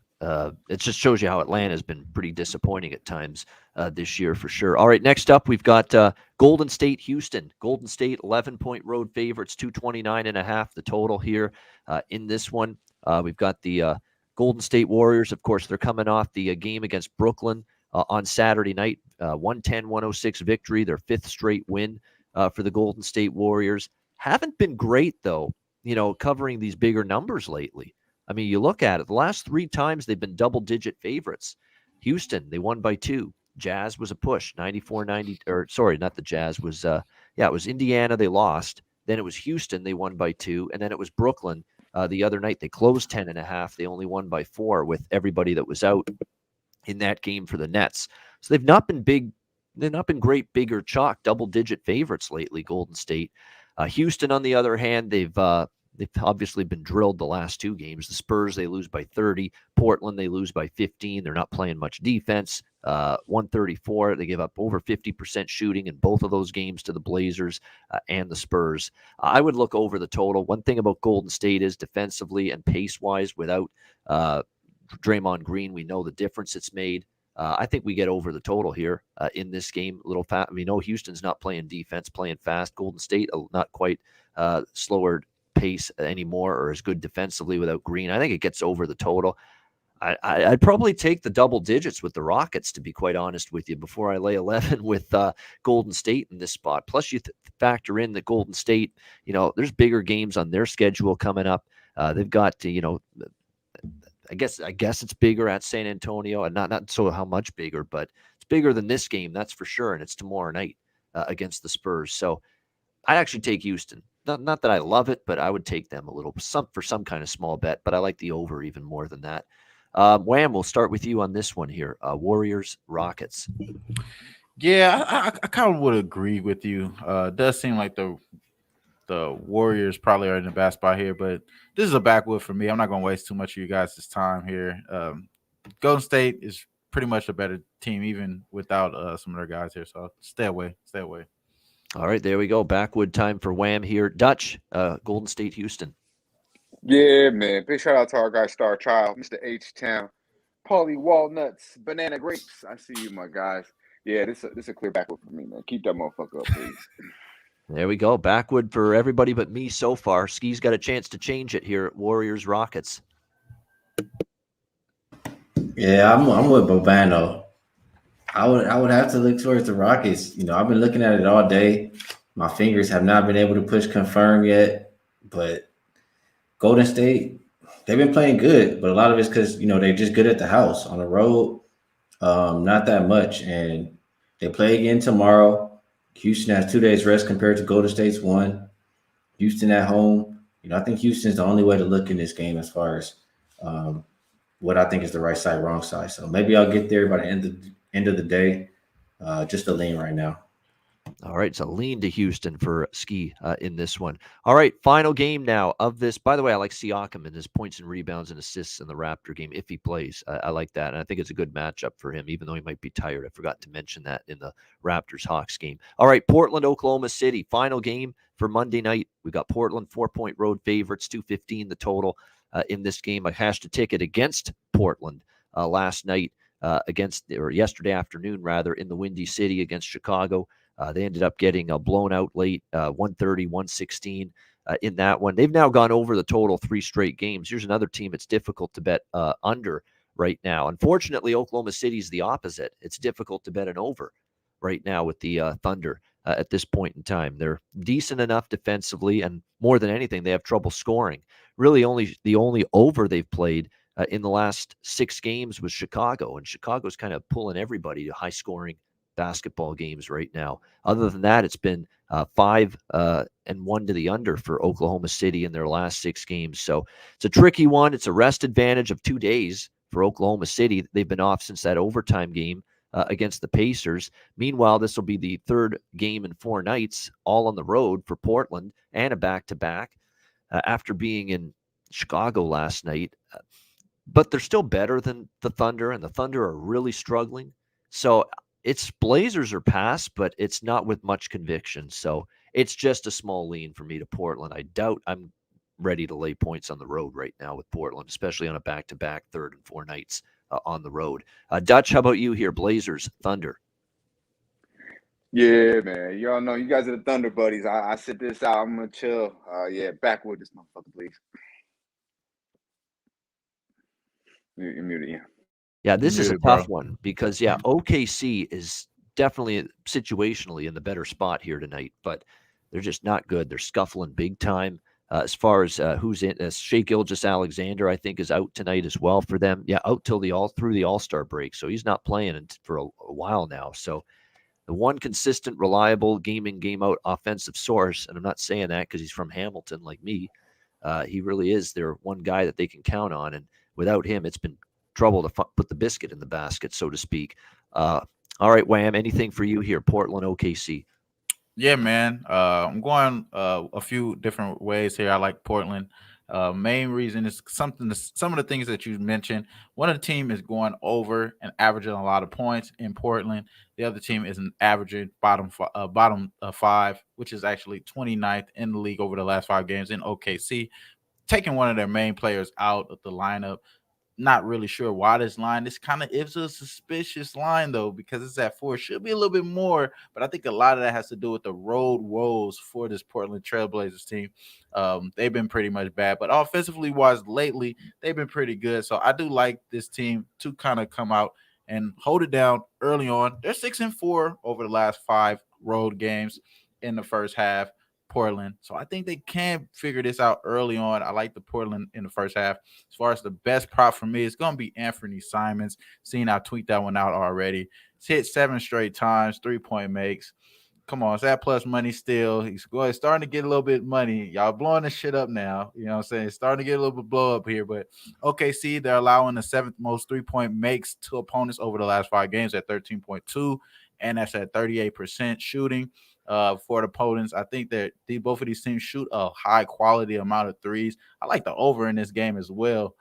It just shows you how Atlanta has been pretty disappointing at times this year for sure. All right, next up we've got Golden State, Houston. Golden State 11-point road favorites, 229.5 the total here in this one. We've got the Golden State Warriors. Of course, they're coming off the game against Brooklyn on Saturday night, 110-106 victory, their 5th straight win for the Golden State Warriors. Haven't been great though, covering these bigger numbers lately. I mean, you look at it, the last 3 times they've been double-digit favorites. Houston, they won by 2. Jazz was a push, 94-90, or sorry, not the Jazz, was it was Indiana, they lost. Then it was Houston, they won by 2, and then it was Brooklyn the other night. They closed 10.5. They only won by 4 with everybody that was out in that game for the Nets. So they've not been big, they've not been great big or chalk double-digit favorites lately, Golden State. Houston, on the other hand, they've obviously been drilled the last 2 games. The Spurs, they lose by 30. Portland, they lose by 15. They're not playing much defense. 134. They give up over 50% shooting in both of those games to the Blazers and the Spurs. I would look over the total. One thing about Golden State is defensively and pace-wise, without Draymond Green, we know the difference it's made. I think we get over the total here in this game. A little fast. We know Houston's not playing defense, playing fast. Golden State, not quite slower pace anymore or as good defensively without Green. I think it gets over the total. I'd probably take the double digits with the Rockets, to be quite honest with you, before I lay 11 with Golden State in this spot. Plus, you factor in that Golden State, there's bigger games on their schedule coming up. They've got, I guess it's bigger at San Antonio, and not so how much bigger, but it's bigger than this game, that's for sure. And it's tomorrow night against the Spurs. So I'd actually take Houston. Not that I love it, but I would take them a little for some kind of small bet. But I like the over even more than that. Wham, we'll start with you on this one here. Warriors, Rockets. Yeah, I kind of would agree with you. It does seem like the Warriors probably are in the bad spot here, but this is a backwood for me. I'm not going to waste too much of you guys' time here. Golden State is pretty much a better team, even without some of their guys here. So stay away. All right, there we go. Backwood time for Wham here. Dutch, Golden State, Houston. Yeah, man. Big shout out to our guy, Star Child, Mr. H-Town, Paulie Walnuts, Banana Grapes. I see you, my guys. Yeah, this a clear backwood for me, man. Keep that motherfucker up, please. There we go. Backwood for everybody but me so far. Skee's got a chance to change it here at Warriors, Rockets. Yeah, I'm with Bobano. I would have to look towards the Rockets. I've been looking at it all day. My fingers have not been able to push confirm yet, but Golden State, they've been playing good, but a lot of it's because, they're just good at the house. On the road, not that much. And they play again tomorrow. Houston has 2 days rest compared to Golden State's one. Houston at home. I think Houston's the only way to look in this game as far as what I think is the right side, wrong side. So maybe I'll get there by the end of the day. Just a lean right now. All right, so lean to Houston for Skee in this one. All right, final game now of this. By the way, I like Siakam in his points and rebounds and assists in the Raptor game if he plays. I like that, and I think it's a good matchup for him, even though he might be tired. I forgot to mention that in the Raptors-Hawks game. All right, Portland, Oklahoma City, final game for Monday night. We got Portland 4-point road favorites, 215 the total in this game. I cashed a ticket against Portland last night yesterday afternoon, rather, in the Windy City against Chicago. They ended up getting blown out late, 130-116 in that one. They've now gone over the total 3 straight games. Here's another team it's difficult to bet under right now. Unfortunately, Oklahoma City is the opposite. It's difficult to bet an over right now with the Thunder at this point in time. They're decent enough defensively, and more than anything, they have trouble scoring. Really, the only over they've played in the last 6 games was Chicago, and Chicago's kind of pulling everybody to high-scoring basketball games right now. Other than that, it's been 5-1 to the under for Oklahoma City in their last 6 games. So it's a tricky one. It's a rest advantage of 2 days for Oklahoma City. They've been off since that overtime game against the Pacers. Meanwhile, this will be the 3rd game in 4 nights, all on the road for Portland, and a back-to-back after being in Chicago last night. But they're still better than the Thunder, and the Thunder are really struggling. So it's Blazers or pass, but it's not with much conviction. So it's just a small lean for me to Portland. I doubt I'm ready to lay points on the road right now with Portland, especially on a back-to-back 3rd and 4 nights on the road. Dutch, how about you here? Blazers, Thunder. Yeah, man. Y'all know you guys are the Thunder buddies. I sit this out. I'm going to chill. Yeah, backwood this motherfucker, please. You're muted, yeah. Yeah, this is a tough one because, OKC is definitely situationally in the better spot here tonight, but they're just not good. They're scuffling big time as far as who's in. Shai Gilgeous-Alexander, I think, is out tonight as well for them. Yeah, out through the All-Star break, so he's not playing for a while now. So the one consistent, reliable game-in, game-out offensive source, and I'm not saying that because he's from Hamilton like me, he really is their one guy that they can count on, and without him, it's been trouble to put the biscuit in the basket, so to speak. All right, Wham, anything for you here? Portland, OKC. Yeah, man. I'm going a few different ways here. I like Portland. Main reason is some of the things that you mentioned. One of the team is going over and averaging a lot of points in Portland. The other team is averaging bottom 5, which is actually 29th in the league over the last 5 games in OKC. Taking one of their main players out of the lineup not really sure why this line. This kind of is a suspicious line though, because it's at 4. It should be a little bit more, but I think a lot of that has to do with the road woes for this Portland Trailblazers team. They've been pretty much bad, but offensively wise lately, they've been pretty good. So I do like this team to kind of come out and hold it down early on. They're 6-4 over the last 5 road games in the first half. Portland. So I think they can figure this out early on. I like the Portland in the first half. As far as the best prop for me, it's going to be Anthony Simons. Seeing I tweet that one out already. It's hit 7 straight times, 3-point makes. Come on, it's that plus money still. He's starting to get a little bit of money. Y'all blowing this shit up now. You know what I'm saying? It's starting to get a little bit blow up here. But OKC, they're allowing the 7th most 3-point makes to opponents over the last 5 games at 13.2. And that's at 38% shooting. For the opponents, I think that both of these teams shoot a high quality amount of threes. I like the over in this game as well.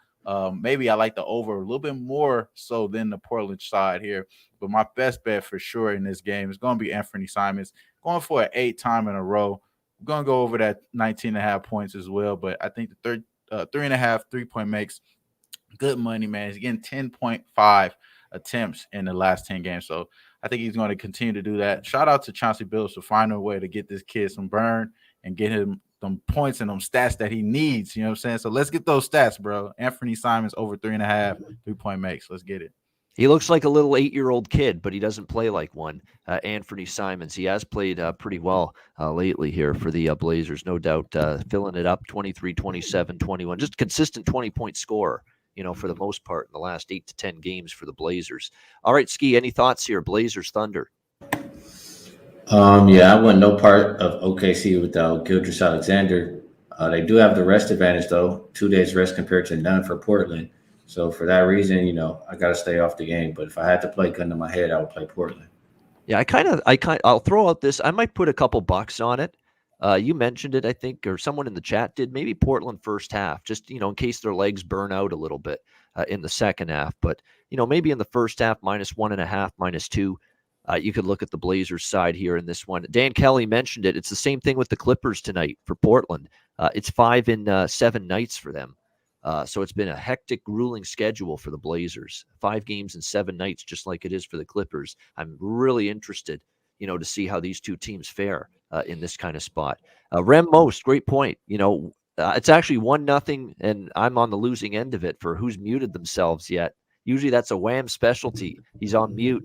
Maybe I like the over a little bit more so than the Portland side here. But my best bet for sure in this game is going to be Anthony Simons, going for an 8th time in a row. I'm going to go over that 19.5 points as well. But I think the 3.5 3-point makes good money, man. He's getting 10.5 attempts in the last 10 games. So I think he's going to continue to do that. Shout out to Chauncey Billups for finding a way to get this kid some burn and get him some points and them stats that he needs. You know what I'm saying? So let's get those stats, bro. Anthony Simons over 3.5 3-point makes. Let's get it. He looks like a little 8-year-old kid, but he doesn't play like one. Anthony Simons. He has played pretty well lately here for the Blazers, no doubt. Filling it up 23, 27, 21. Just consistent 20-point scorer, for the most part in the last 8 to 10 games for the Blazers. All right, Skee, any thoughts here? Blazers Thunder. Yeah, I want no part of OKC without Gilgeous Alexander. They do have the rest advantage though, 2 days rest compared to none for Portland. So for that reason, I got to stay off the game. But if I had to play gun to my head, I would play Portland. Yeah, I'll throw out this. I might put a couple bucks on it. You mentioned it, I think, or someone in the chat did. Maybe Portland first half, just in case their legs burn out a little bit in the second half. But maybe in the first half, -1.5, -2. You could look at the Blazers side here in this one. Dan Kelly mentioned it. It's the same thing with the Clippers tonight for Portland. It's 5 in 7 nights for them. So it's been a hectic, grueling schedule for the Blazers. 5 games in 7 nights, just like it is for the Clippers. I'm really interested, to see how these two teams fare in this kind of spot. Rem Most, great point. It's actually 1-0, and I'm on the losing end of it for who's muted themselves yet. Usually that's a Wham specialty. He's on mute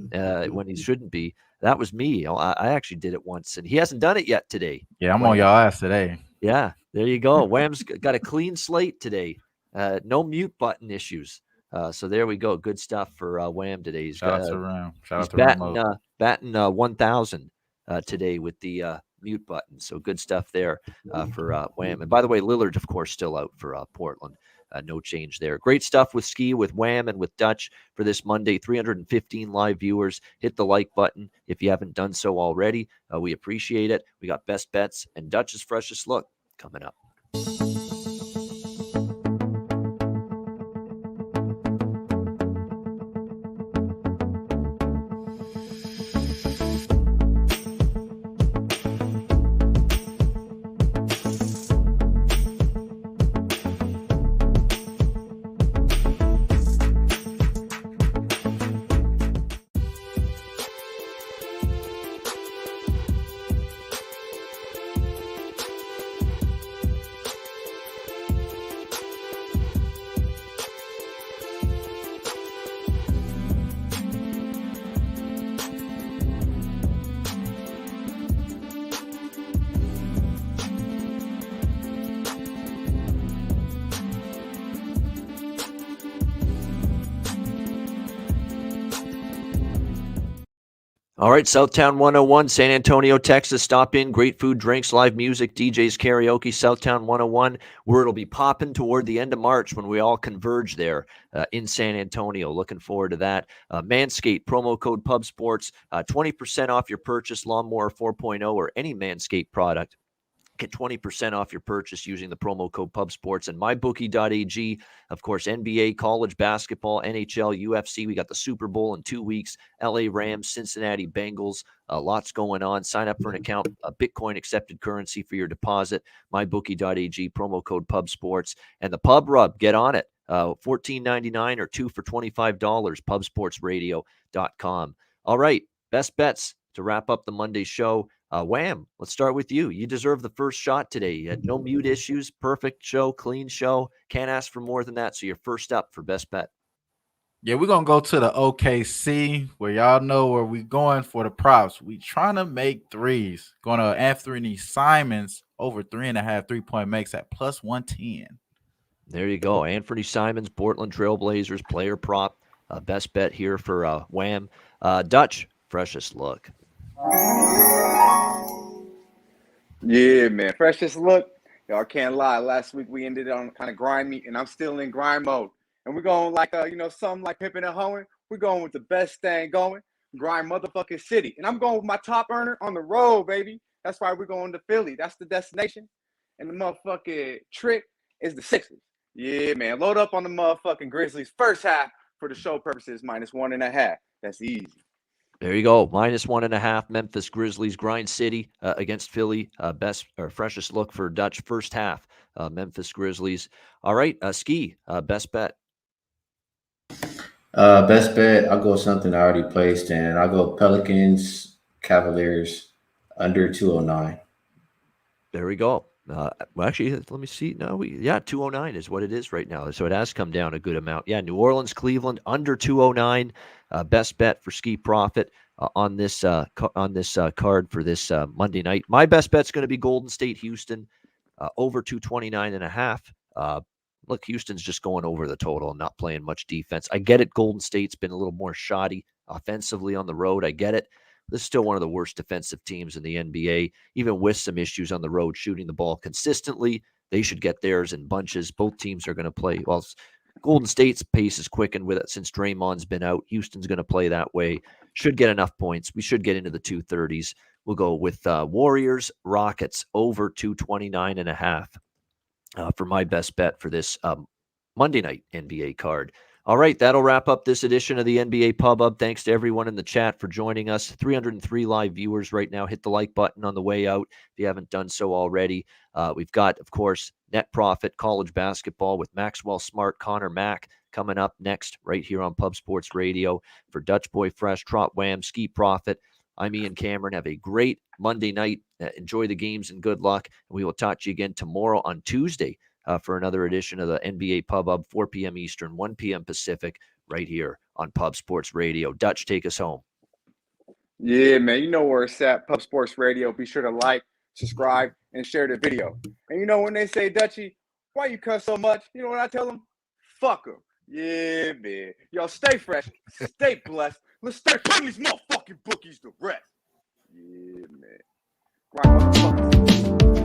when he shouldn't be. That was me. I actually did it once, and he hasn't done it yet today. Yeah, I'm on y'all ass today. Yeah, there you go. Wham's got a clean slate today. No mute button issues. So there we go. Good stuff for Wham today. He's Shout out to Ram. Shout out to batting 1,000 today with the mute button. So good stuff there for Wham. And by the way, Lillard, of course, still out for Portland. No change there. Great stuff with Skee, with Wham, and with Dutch for this Monday. 315 live viewers. Hit the like button if you haven't done so already. We appreciate it. We got best bets and Dutch's freshest look coming up. All right, Southtown 101, San Antonio, Texas. Stop in. Great food, drinks, live music, DJs, karaoke. Southtown 101, where it'll be popping toward the end of March when we all converge there in San Antonio. Looking forward to that. Manscaped, promo code PubSports, 20% off your purchase, Lawnmower 4.0 or any Manscaped product. Get 20% off your purchase using the promo code PubSports and mybookie.ag. Of course, NBA, college basketball, NHL, UFC. We got the Super Bowl in 2 weeks. LA Rams, Cincinnati Bengals. Lots going on. Sign up for an account. Bitcoin accepted currency for your deposit. Mybookie.ag, promo code PubSports. And the Pub Rub, get on it. $14.99 or 2 for $25, pubsportsradio.com. All right, best bets to wrap up the Monday show. Wham, let's start with you. You deserve the first shot today. You had no mute issues, perfect show, clean show. Can't ask for more than that. So you're first up for best bet. Yeah, we're going to go to the OKC where y'all know where we going for the props. We trying to make threes. Going to Anthony Simons over 3.5 3-point makes at plus 110. There you go. Anthony Simons, Portland Trailblazers, player prop. Best bet here for Wham. Dutch, freshest look. Yeah, man. Freshest look. Y'all can't lie. Last week we ended on kind of grimy, and I'm still in grind mode. And we're going like, something like Pippen and Hoeing. We're going with the best thing going, grind motherfucking city. And I'm going with my top earner on the road, baby. That's why we're going to Philly. That's the destination. And the motherfucking trick is the Sixers. Yeah, man. Load up on the motherfucking Grizzlies first half for the show purposes, -1.5. That's easy. There you go. -1.5. Memphis Grizzlies grind city against Philly. Best or freshest look for Dutch first half. Memphis Grizzlies. All right, Skee. Best bet. Best bet, I'll go something I already placed in. I'll go Pelicans, Cavaliers, under 209. There we go. Well, actually, let me see. No, 209 is what it is right now. So it has come down a good amount. Yeah, New Orleans, Cleveland, under 209. Best bet for Skee Profit on this card for this Monday night. My best bet's going to be Golden State, Houston, over 229.5. Look, Houston's just going over the total and not playing much defense. I get it. Golden State's been a little more shoddy offensively on the road. I get it. This is still one of the worst defensive teams in the NBA, even with some issues on the road shooting the ball consistently. They should get theirs in bunches. Both teams are going to play. Well, Golden State's pace is quickened with it since Draymond's been out. Houston's going to play that way. Should get enough points. We should get into the 230s. We'll go with Warriors, Rockets, over 229.5 for my best bet for this Monday night NBA card. All right, that'll wrap up this edition of the NBA Pub Up. Thanks to everyone in the chat for joining us. 303 live viewers right now. Hit the like button on the way out if you haven't done so already. We've got, of course, Net Profit College Basketball with Maxwell Smart, Connor Mack coming up next right here on Pub Sports Radio. For Dutch Boy Fresh, Trot Wham, Skee Profit, I'm Ian Cameron. Have a great Monday night. Enjoy the games and good luck. And we will talk to you again tomorrow on Tuesday for another edition of the NBA Pub Up, 4 p.m. Eastern, 1 p.m. Pacific, right here on Pub Sports Radio. Dutch, take us home. Yeah, man. You know where it's at, Pub Sports Radio. Be sure to like, subscribe, and share the video. And you know when they say, Dutchie, why you cuss so much? You know what I tell them? Fuck them. Yeah, man. Y'all stay fresh, stay blessed. Let's start putting these motherfucking bookies to rest. Yeah, man. Right, motherfuckers.